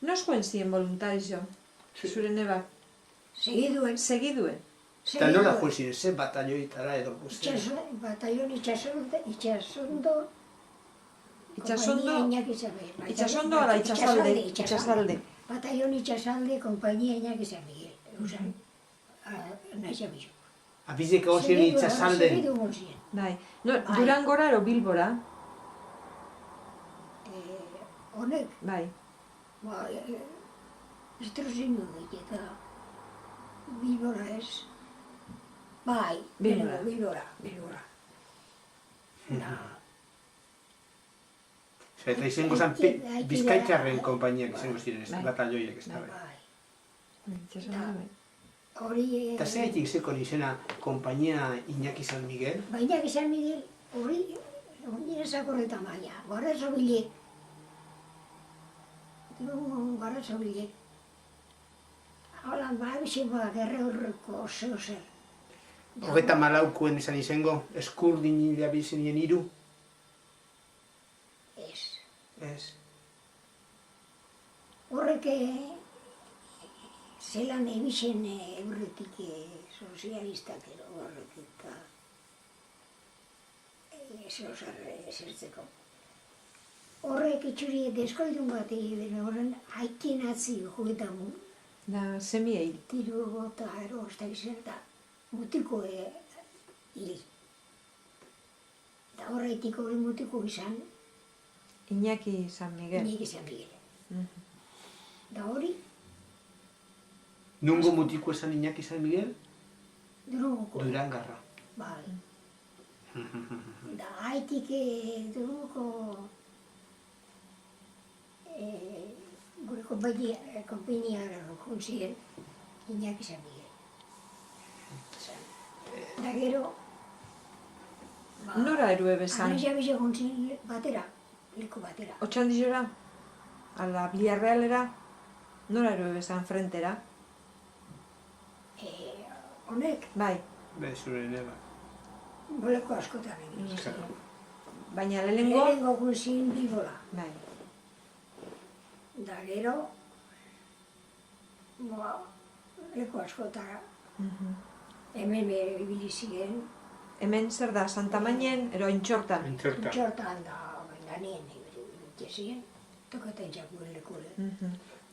No zuen ziren voluntario, zure neba? Segiduen. Segiduen. Eta nola joan ziren, ze batalloitara edo guztien? Batallon itxasondo, Itxasondo, Iñaki San itxasondo ala itxasalde. Batallon itxasalde, kompainia Iñaki San Miguel. Eusan, nahiza bizo. Abizek egon ziren itxasalden. Segidu egon ziren. Bai. No, Durangora ero Bilbora. Honek, Bai. estrozinu dik eta Bilbora ez. Bai, Bilbora. Bilbora. Eta izango zen Bizkaitarren konpainiak izango ziren, batalloiak ez da bai. Itxasondo, bai. Hori... Eta ze gaitik zeko izena Kompainia Iñaki San Miguel? Iñaki San Miguel, hori zakorretan baina, gara zobilek. Gara zobilek. Holan, bizikoa gerre horreko zeo zer. Hogeta malaukuen izan izango, eskurdin hila bizenien hiru? Ez. Ez. Horrek zelan ebisen eurretik sozialistak ero horrek eta zehozar zertzeko. Horrek itxuri deskoidun bat egin horren haikin atzi joetamu. Da, semiei. Tiru gota ero oztak izan eta mutiko hili. Eta horretik hori mutiko izan Iñaki San Miguel. Iñaki San Miguel. Da hori, Nungo mutiko esan Iñaki San Miguel? Durangoko. Durangarra. Bai. Da haitik Durangoko gure konpainiara rokun ziren Iñaki San Miguel. Da gero... Nora erue bezan? Arraia bizo gontzin batera, leku batera. Otxandizora? Ala Villarrealera? Nora erue bezan frentera? Honek, Bai. Be, zure neba. boleko askotan egin ziren. Baina lehenengo? Lehenengo gontzin Bilbora. Bai. Da gero, leku askotara. Hemen ibili ziren. Hemen zer da, Santa Mainen, ero Intxortan. Entzerta. Txortan da, ganien ibili ziren. Tokaten txakuen lekule.